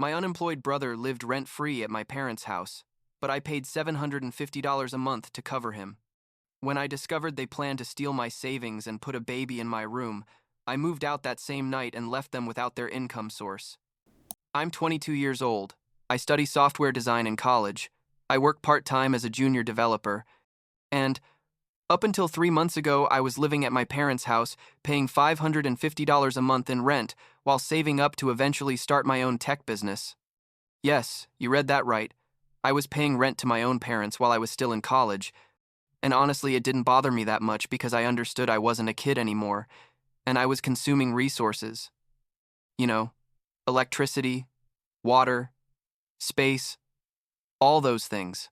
My unemployed brother lived rent-free at my parents' house, but I paid $750 a month to cover him. When I discovered they planned to steal my savings and put a baby in my room, I moved out that same night and left them without their income source. I'm 22 years old. I study software design in college. I work part-time as a junior developer, and up until 3 months ago, I was living at my parents' house, paying $550 a month in rent while saving up to eventually start my own tech business. Yes, you read that right. I was paying rent to my own parents while I was still in college, and honestly, it didn't bother me that much because I understood I wasn't a kid anymore, and I was consuming resources. You know, electricity, water, space, all those things.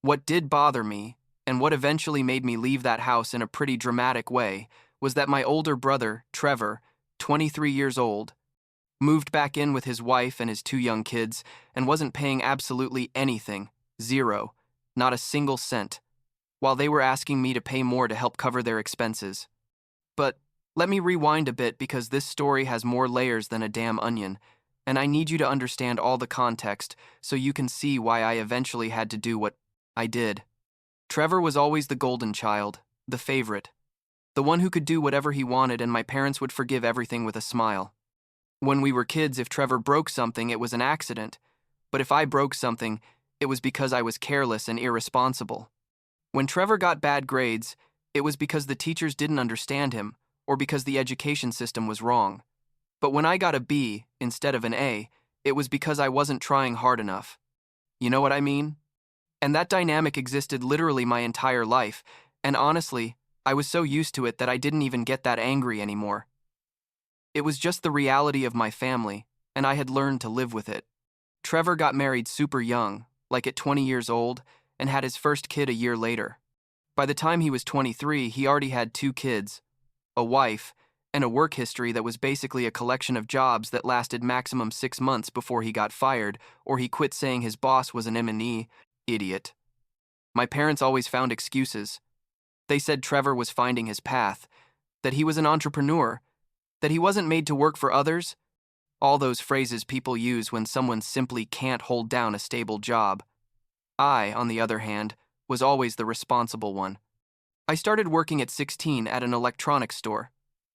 What did bother me, and what eventually made me leave that house in a pretty dramatic way, was that my older brother, Trevor, 23 years old, moved back in with his wife and his 2 young kids and wasn't paying absolutely anything, zero, not a single cent, while they were asking me to pay more to help cover their expenses. But let me rewind a bit because this story has more layers than a damn onion, and I need you to understand all the context so you can see why I eventually had to do what I did. Trevor was always the golden child, the favorite, the one who could do whatever he wanted, and my parents would forgive everything with a smile. When we were kids, if Trevor broke something, it was an accident, but if I broke something, it was because I was careless and irresponsible. When Trevor got bad grades, it was because the teachers didn't understand him or because the education system was wrong. But when I got a B instead of an A, it was because I wasn't trying hard enough. You know what I mean? And that dynamic existed literally my entire life, and honestly, I was so used to it that I didn't even get that angry anymore. It was just the reality of my family, and I had learned to live with it. Trevor got married super young, like at 20 years old, and had his first kid a year later. By the time he was 23, he already had 2 kids, a wife, and a work history that was basically a collection of jobs that lasted maximum 6 months before he got fired or he quit saying his boss was an M&E idiot. My parents always found excuses. They said Trevor was finding his path, that he was an entrepreneur, that he wasn't made to work for others, all those phrases people use when someone simply can't hold down a stable job. I, on the other hand, was always the responsible one. I started working at 16 at an electronics store.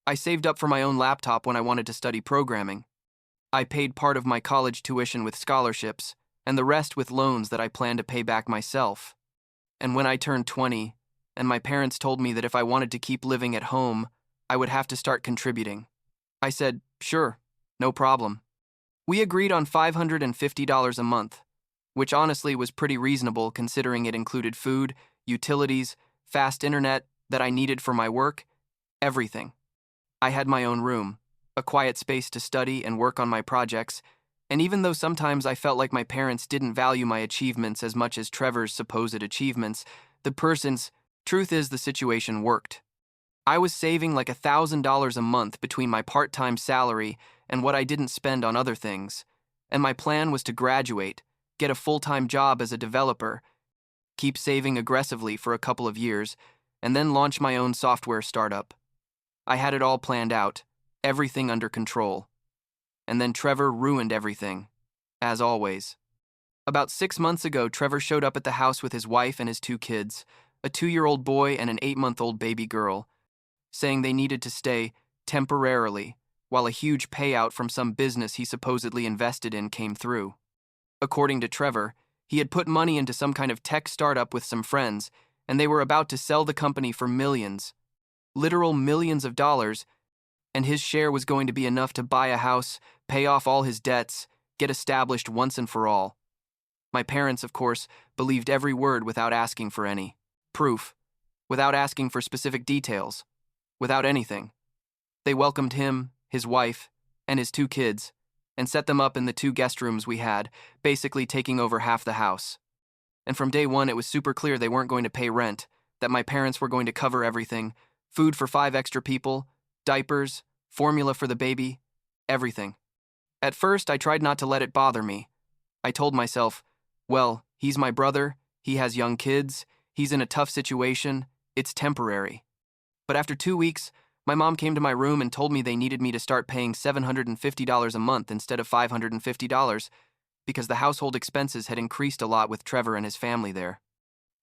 I saved up for my own laptop when I wanted to study programming. I paid part of my college tuition with scholarships, and the rest with loans that I planned to pay back myself. And when I turned 20, and my parents told me that if I wanted to keep living at home, I would have to start contributing, I said, sure, no problem. We agreed on $550 a month, which honestly was pretty reasonable considering it included food, utilities, fast internet that I needed for my work, everything. I had my own room, a quiet space to study and work on my projects, and even though sometimes I felt like my parents didn't value my achievements as much as Trevor's supposed achievements, truth is the situation worked. I was saving like $1,000 a month between my part-time salary and what I didn't spend on other things, and my plan was to graduate, get a full-time job as a developer, keep saving aggressively for a couple of years, and then launch my own software startup. I had it all planned out, everything under control. And then Trevor ruined everything, as always. About 6 months ago, Trevor showed up at the house with his wife and his 2 kids, a 2-year-old boy and an 8-month-old baby girl, saying they needed to stay temporarily while a huge payout from some business he supposedly invested in came through. According to Trevor, he had put money into some kind of tech startup with some friends, and they were about to sell the company for millions, literal millions of dollars, and his share was going to be enough to buy a house, pay off all his debts, get established once and for all. My parents, of course, believed every word without asking for any proof, without asking for specific details, without anything. They welcomed him, his wife, and his 2 kids, and set them up in the 2 guest rooms we had, basically taking over half the house. And from day one, it was super clear they weren't going to pay rent, that my parents were going to cover everything, food for 5 extra people, diapers, formula for the baby, everything. At first, I tried not to let it bother me. I told myself, well, he's my brother, he has young kids, he's in a tough situation, it's temporary. But after 2 weeks, My mom came to my room and told me they needed me to start paying $750 a month instead of $550 because the household expenses had increased a lot with Trevor and his family there.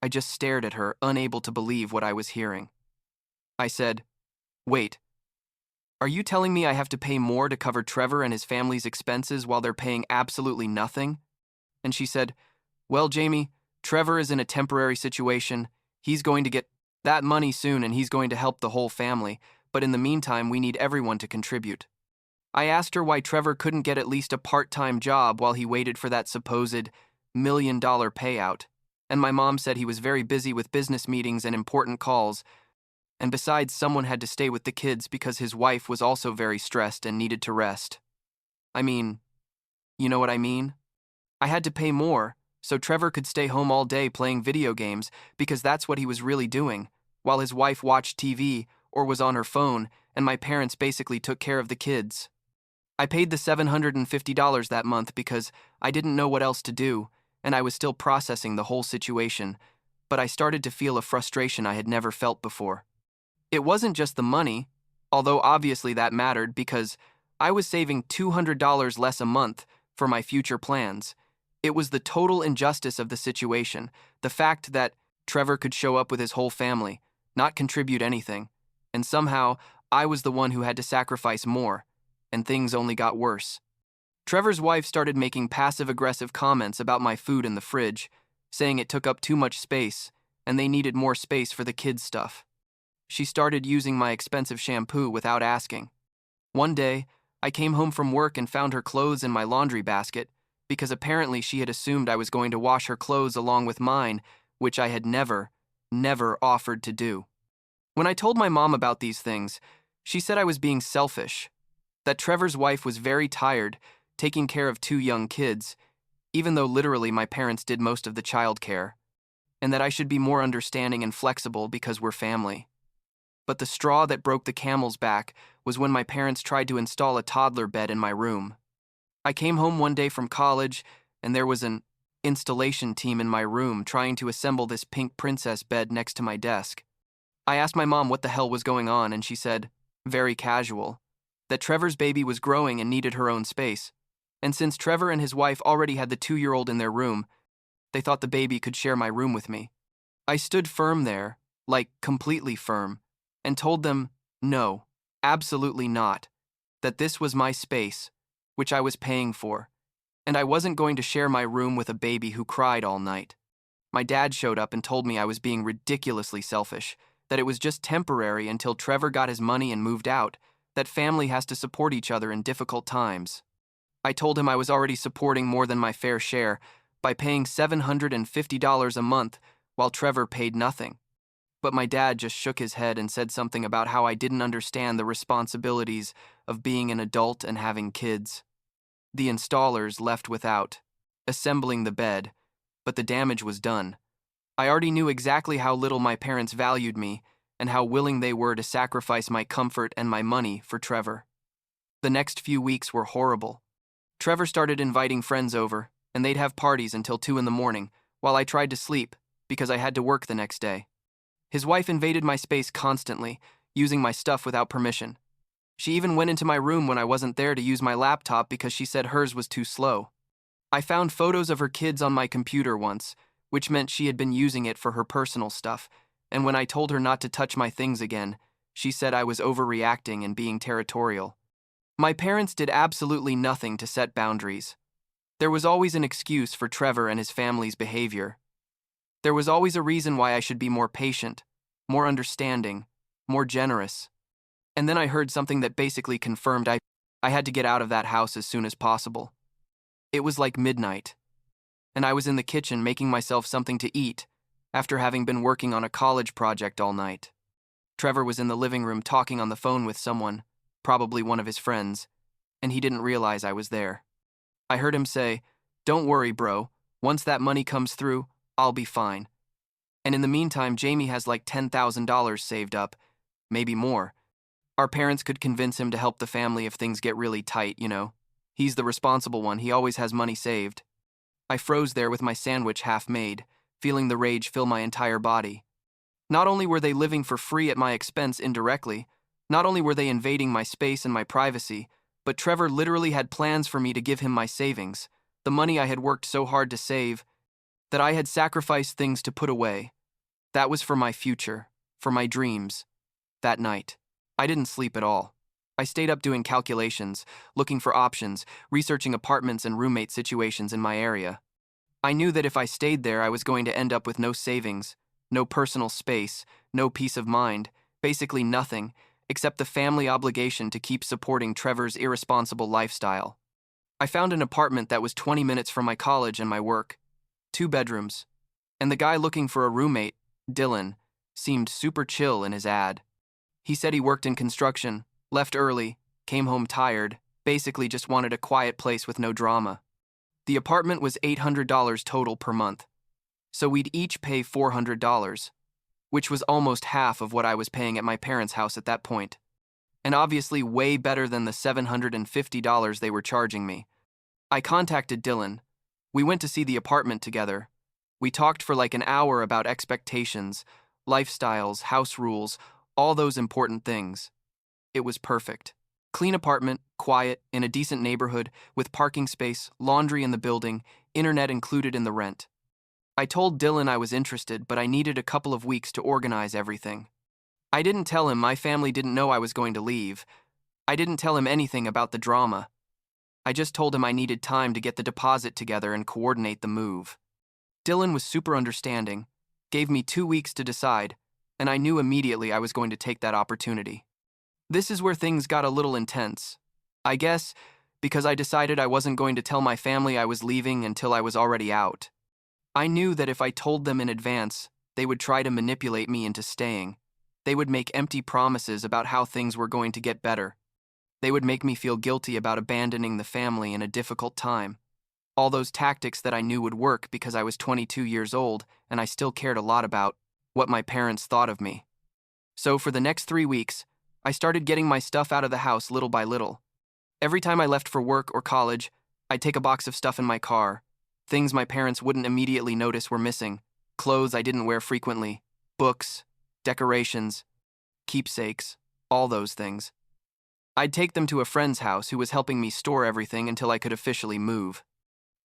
I just stared at her, unable to believe what I was hearing. I said, "Wait, are you telling me I have to pay more to cover Trevor and his family's expenses while they're paying absolutely nothing?" And she said, "Well, Jamie, Trevor is in a temporary situation. He's going to get that money soon and he's going to help the whole family, but in the meantime, we need everyone to contribute." I asked her why Trevor couldn't get at least a part-time job while he waited for that supposed $1 million payout, and my mom said he was very busy with business meetings and important calls, and besides, someone had to stay with the kids because his wife was also very stressed and needed to rest. I mean, you know what I mean? I had to pay more, so Trevor could stay home all day playing video games because that's what he was really doing, while his wife watched TV or was on her phone, and my parents basically took care of the kids. I paid the $750 that month because I didn't know what else to do, and I was still processing the whole situation, but I started to feel a frustration I had never felt before. It wasn't just the money, although obviously that mattered because I was saving $200 less a month for my future plans. It was the total injustice of the situation, the fact that Trevor could show up with his whole family, not contribute anything, and somehow I was the one who had to sacrifice more, and things only got worse. Trevor's wife started making passive-aggressive comments about my food in the fridge, saying it took up too much space, and they needed more space for the kids' stuff. She started using my expensive shampoo without asking. One day, I came home from work and found her clothes in my laundry basket, because apparently she had assumed I was going to wash her clothes along with mine, which I had never offered to do. When I told my mom about these things, she said I was being selfish, that Trevor's wife was very tired, taking care of two young kids, even though literally my parents did most of the child care, and that I should be more understanding and flexible because we're family. But the straw that broke the camel's back was when my parents tried to install a toddler bed in my room. I came home one day from college, and there was an installation team in my room trying to assemble this pink princess bed next to my desk. I asked my mom what the hell was going on, and she said, very casual, that Trevor's baby was growing and needed her own space. And since Trevor and his wife already had the 2-year-old in their room, they thought the baby could share my room with me. I stood firm there, like completely firm, and told them, no, absolutely not, that this was my space, which I was paying for, and I wasn't going to share my room with a baby who cried all night. My dad showed up and told me I was being ridiculously selfish, that it was just temporary until Trevor got his money and moved out, that family has to support each other in difficult times. I told him I was already supporting more than my fair share by paying $750 a month while Trevor paid nothing. But my dad just shook his head and said something about how I didn't understand the responsibilities of being an adult and having kids. The installers left without assembling the bed, but the damage was done. I already knew exactly how little my parents valued me and how willing they were to sacrifice my comfort and my money for Trevor. The next few weeks were horrible. Trevor started inviting friends over, and they'd have parties until 2 in the morning, while I tried to sleep because I had to work the next day. His wife invaded my space constantly, using my stuff without permission. She even went into my room when I wasn't there to use my laptop because she said hers was too slow. I found photos of her kids on my computer once, which meant she had been using it for her personal stuff, and when I told her not to touch my things again, she said I was overreacting and being territorial. My parents did absolutely nothing to set boundaries. There was always an excuse for Trevor and his family's behavior. There was always a reason why I should be more patient, more understanding, more generous. And then I heard something that basically confirmed I had to get out of that house as soon as possible. It was like midnight, and I was in the kitchen making myself something to eat after having been working on a college project all night. Trevor was in the living room talking on the phone with someone, probably one of his friends, and he didn't realize I was there. I heard him say, "Don't worry, bro. Once that money comes through, I'll be fine. And in the meantime, Jamie has like $10,000 saved up, maybe more. Our parents could convince him to help the family if things get really tight, you know. He's the responsible one, he always has money saved." I froze there with my sandwich half made, feeling the rage fill my entire body. Not only were they living for free at my expense indirectly, Not only were they invading my space and my privacy, but Trevor literally had plans for me to give him my savings, the money I had worked so hard to save, that I had sacrificed things to put away. That was for my future, for my dreams. That night, I didn't sleep at all. I stayed up doing calculations, looking for options, researching apartments and roommate situations in my area. I knew that if I stayed there, I was going to end up with no savings, no personal space, no peace of mind, basically nothing, except the family obligation to keep supporting Trevor's irresponsible lifestyle. I found an apartment that was 20 minutes from my college and my work, 2 bedrooms, and the guy looking for a roommate, Dylan, seemed super chill in his ad. He said he worked in construction, left early, came home tired, basically just wanted a quiet place with no drama. The apartment was $800 total per month, so we'd each pay $400, which was almost half of what I was paying at my parents' house at that point, and obviously way better than the $750 they were charging me. I contacted Dylan. We went to see the apartment together. We talked for like an hour about expectations, lifestyles, house rules, all those important things. It was perfect. Clean apartment, quiet, in a decent neighborhood, with parking space, laundry in the building, internet included in the rent. I told Dylan I was interested, but I needed a couple of weeks to organize everything. I didn't tell him my family didn't know I was going to leave. I didn't tell him anything about the drama. I just told him I needed time to get the deposit together and coordinate the move. Dylan was super understanding, gave me 2 weeks to decide, and I knew immediately I was going to take that opportunity. This is where things got a little intense. I guess because I decided I wasn't going to tell my family I was leaving until I was already out. I knew that if I told them in advance, they would try to manipulate me into staying. They would make empty promises about how things were going to get better. They would make me feel guilty about abandoning the family in a difficult time. All those tactics that I knew would work because I was 22 years old and I still cared a lot about what my parents thought of me. So for the next 3 weeks, I started getting my stuff out of the house little by little. Every time I left for work or college, I'd take a box of stuff in my car. Things my parents wouldn't immediately notice were missing. Clothes I didn't wear frequently. Books, decorations, keepsakes, all those things. I'd take them to a friend's house who was helping me store everything until I could officially move.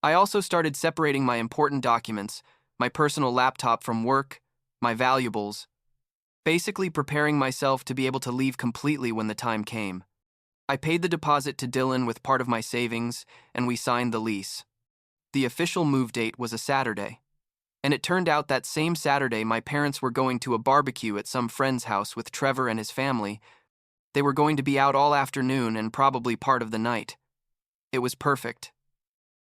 I also started separating my important documents, my personal laptop from work, my valuables, basically preparing myself to be able to leave completely when the time came. I paid the deposit to Dylan with part of my savings, and we signed the lease. The official move date was a Saturday, and it turned out that same Saturday my parents were going to a barbecue at some friend's house with Trevor and his family. They were going to be out all afternoon and probably part of the night. It was perfect.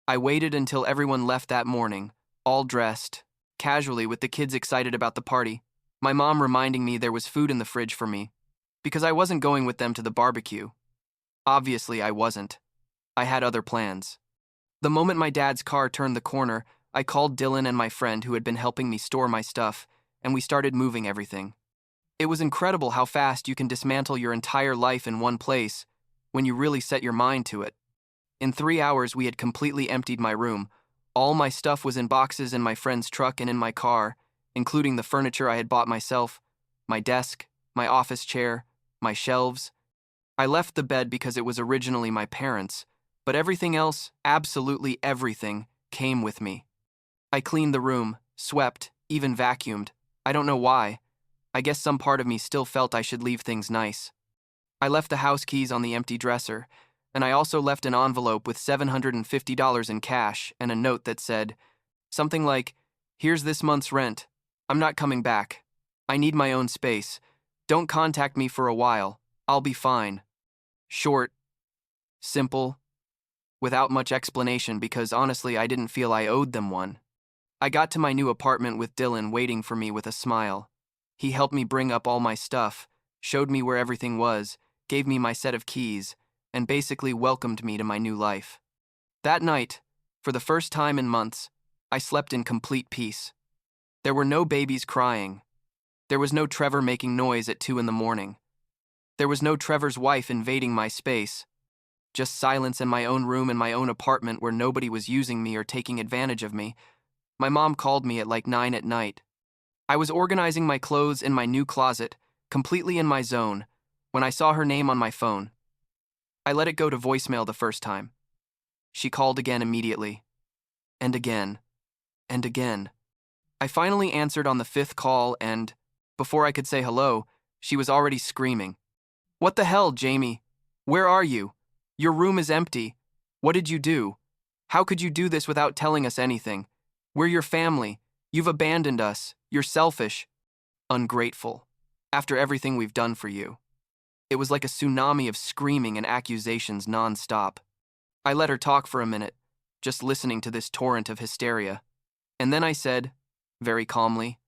I waited until everyone left that morning, all dressed, casually with the kids excited about the party. My mom reminding me there was food in the fridge for me, because I wasn't going with them to the barbecue. Obviously, I wasn't. I had other plans. The moment my dad's car turned the corner, I called Dylan and my friend who had been helping me store my stuff, and we started moving everything. It was incredible how fast you can dismantle your entire life in one place when you really set your mind to it. In 3 hours, we had completely emptied my room. All my stuff was in boxes in my friend's truck and in my car, including the furniture I had bought myself, my desk, my office chair, my shelves. I left the bed because it was originally my parents', but everything else, absolutely everything, came with me. I cleaned the room, swept, even vacuumed. I don't know why. I guess some part of me still felt I should leave things nice. I left the house keys on the empty dresser, and I also left an envelope with $750 in cash and a note that said something like, "Here's this month's rent. I'm not coming back. I need my own space. Don't contact me for a while. I'll be fine." Short, simple, without much explanation because honestly I didn't feel I owed them one. I got to my new apartment with Dylan waiting for me with a smile. He helped me bring up all my stuff, showed me where everything was, gave me my set of keys, and basically welcomed me to my new life. That night, for the first time in months, I slept in complete peace. There were no babies crying. There was no Trevor making noise at 2 in the morning. There was no Trevor's wife invading my space. Just silence in my own room in my own apartment where nobody was using me or taking advantage of me. My mom called me at like 9 at night. I was organizing my clothes in my new closet, completely in my zone, When I saw her name on my phone, I let it go to voicemail the first time. She called again immediately. And again. And again. I finally answered on the fifth call and, before I could say hello, she was already screaming. "What the hell, Jamie? Where are you? Your room is empty. What did you do? How could you do this without telling us anything? We're your family. You've abandoned us. You're selfish. Ungrateful. After everything we've done for you." It was like a tsunami of screaming and accusations nonstop. I let her talk for a minute, just listening to this torrent of hysteria. And then I said, very calmly,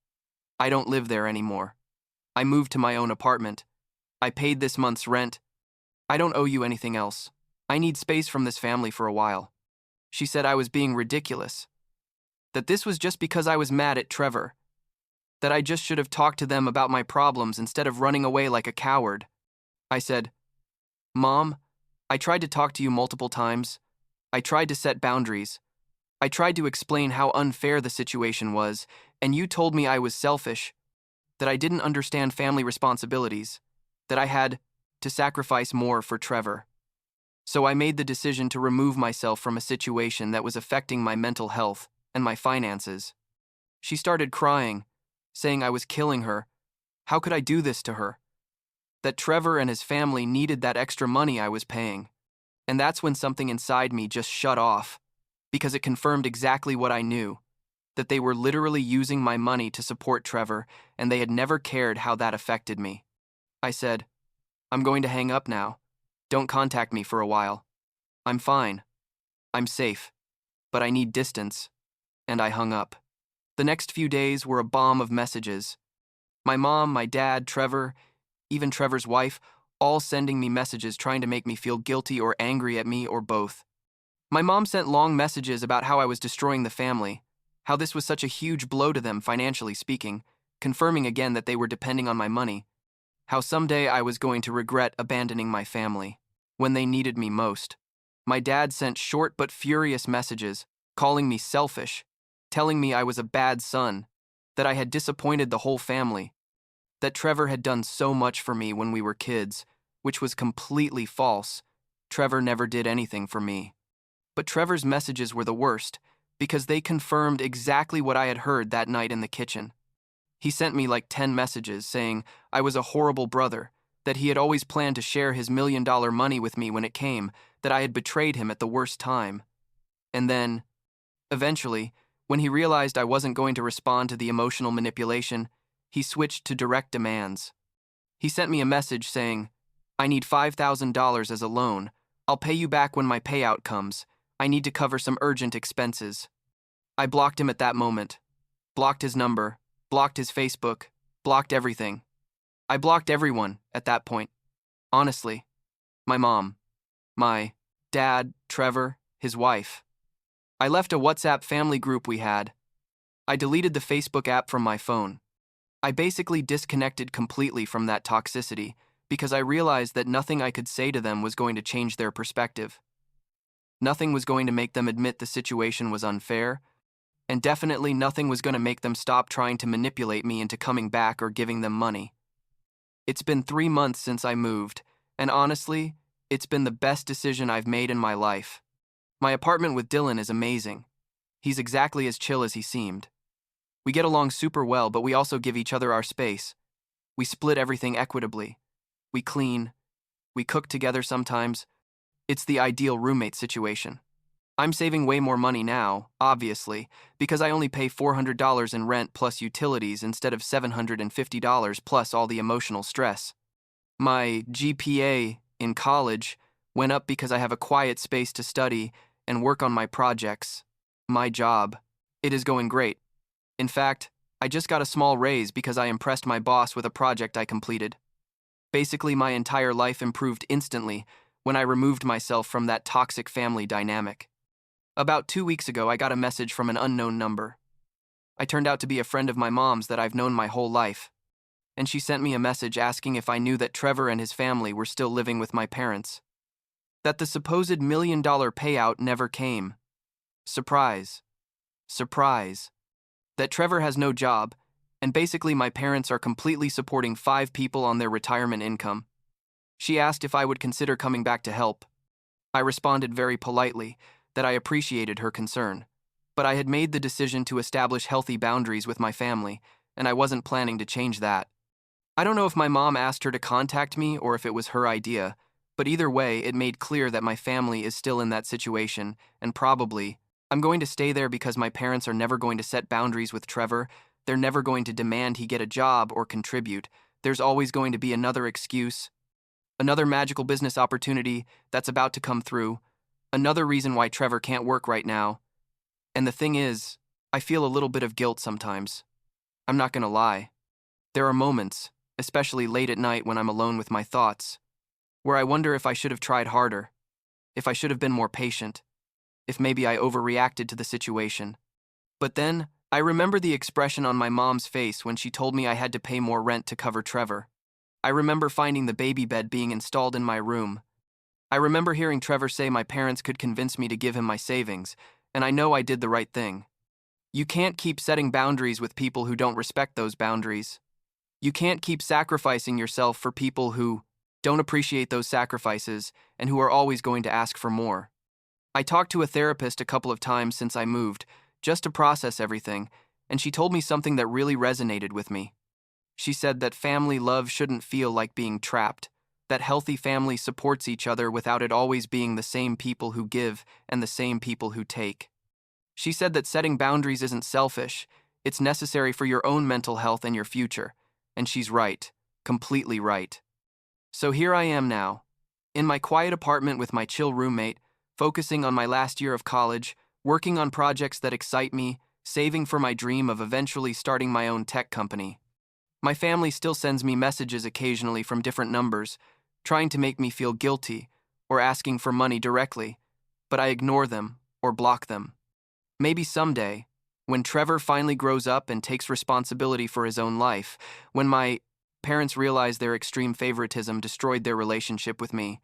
"I don't live there anymore. I moved to my own apartment. I paid this month's rent. I don't owe you anything else. I need space from this family for a while." She said I was being ridiculous, that this was just because I was mad at Trevor, that I just should have talked to them about my problems instead of running away like a coward. I said, "Mom, I tried to talk to you multiple times. I tried to set boundaries. I tried to explain how unfair the situation was, and you told me I was selfish, that I didn't understand family responsibilities, that I had to sacrifice more for Trevor. So I made the decision to remove myself from a situation that was affecting my mental health and my finances." She started crying, saying I was killing her. How could I do this to her? That Trevor and his family needed that extra money I was paying. And that's when something inside me just shut off, because it confirmed exactly what I knew, that they were literally using my money to support Trevor, and they had never cared how that affected me. I said, "I'm going to hang up now. Don't contact me for a while. I'm fine. I'm safe. But I need distance." And I hung up. The next few days were a bomb of messages. My mom, my dad, Trevor, even Trevor's wife, all sending me messages trying to make me feel guilty or angry at me or both. My mom sent long messages about how I was destroying the family, how this was such a huge blow to them financially speaking, confirming again that they were depending on my money, how someday I was going to regret abandoning my family when they needed me most. My dad sent short but furious messages, calling me selfish, telling me I was a bad son, that I had disappointed the whole family, that Trevor had done so much for me when we were kids, which was completely false. Trevor never did anything for me. But Trevor's messages were the worst, because they confirmed exactly what I had heard that night in the kitchen. He sent me like 10 messages saying I was a horrible brother, that he had always planned to share his $1 million money with me when it came, that I had betrayed him at the worst time. And then, eventually, when he realized I wasn't going to respond to the emotional manipulation, he switched to direct demands. He sent me a message saying, "I need $5,000 as a loan. I'll pay you back when my payout comes. I need to cover some urgent expenses." I blocked him at that moment. Blocked his number, blocked his Facebook, blocked everything. I blocked everyone at that point. Honestly. My mom, my dad, Trevor, his wife. I left a WhatsApp family group we had. I deleted the Facebook app from my phone. I basically disconnected completely from that toxicity because I realized that nothing I could say to them was going to change their perspective. Nothing was going to make them admit the situation was unfair, and definitely nothing was going to make them stop trying to manipulate me into coming back or giving them money. It's been 3 months since I moved, and honestly, it's been the best decision I've made in my life. My apartment with Dylan is amazing. He's exactly as chill as he seemed. We get along super well, but we also give each other our space. We split everything equitably. We clean. We cook together sometimes. It's the ideal roommate situation. I'm saving way more money now, obviously, because I only pay $400 in rent plus utilities instead of $750 plus all the emotional stress. My GPA in college went up because I have a quiet space to study and work on my projects. My job. It is going great. In fact, I just got a small raise because I impressed my boss with a project I completed. Basically, my entire life improved instantly when I removed myself from that toxic family dynamic. About 2 weeks ago, I got a message from an unknown number. I turned out to be a friend of my mom's that I've known my whole life, and she sent me a message asking if I knew that Trevor and his family were still living with my parents. That the supposed $1 million payout never came. Surprise. Surprise. That Trevor has no job, and basically my parents are completely supporting 5 people on their retirement income. She asked if I would consider coming back to help. I responded very politely that I appreciated her concern, but I had made the decision to establish healthy boundaries with my family, and I wasn't planning to change that. I don't know if my mom asked her to contact me or if it was her idea, but either way, it made clear that my family is still in that situation, and probably, I'm going to stay there because my parents are never going to set boundaries with Trevor. They're never going to demand he get a job or contribute. There's always going to be another excuse, another magical business opportunity that's about to come through, another reason why Trevor can't work right now. And the thing is, I feel a little bit of guilt sometimes. I'm not gonna lie. There are moments, especially late at night when I'm alone with my thoughts, where I wonder if I should have tried harder, if I should have been more patient, if maybe I overreacted to the situation. But then, I remember the expression on my mom's face when she told me I had to pay more rent to cover Trevor. I remember finding the baby bed being installed in my room. I remember hearing Trevor say my parents could convince me to give him my savings, and I know I did the right thing. You can't keep setting boundaries with people who don't respect those boundaries. You can't keep sacrificing yourself for people who don't appreciate those sacrifices and who are always going to ask for more. I talked to a therapist a couple of times since I moved, just to process everything, and she told me something that really resonated with me. She said that family love shouldn't feel like being trapped, that healthy family supports each other without it always being the same people who give and the same people who take. She said that setting boundaries isn't selfish, it's necessary for your own mental health and your future. And she's right, completely right. So here I am now, in my quiet apartment with my chill roommate, focusing on my last year of college, working on projects that excite me, saving for my dream of eventually starting my own tech company. My family still sends me messages occasionally from different numbers, trying to make me feel guilty or asking for money directly, but I ignore them or block them. Maybe someday, when Trevor finally grows up and takes responsibility for his own life, when my parents realize their extreme favoritism destroyed their relationship with me,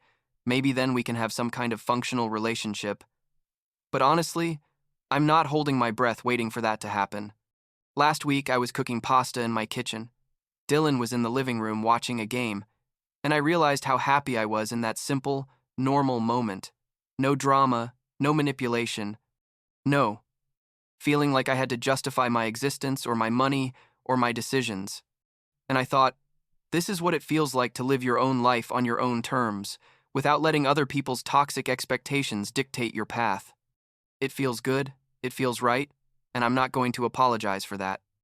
maybe then we can have some kind of functional relationship. But honestly, I'm not holding my breath waiting for that to happen. Last week, I was cooking pasta in my kitchen. Dylan was in the living room watching a game, and I realized how happy I was in that simple, normal moment. No drama, no manipulation, no feeling like I had to justify my existence or my money or my decisions. And I thought, this is what it feels like to live your own life on your own terms, without letting other people's toxic expectations dictate your path. It feels good, it feels right, and I'm not going to apologize for that.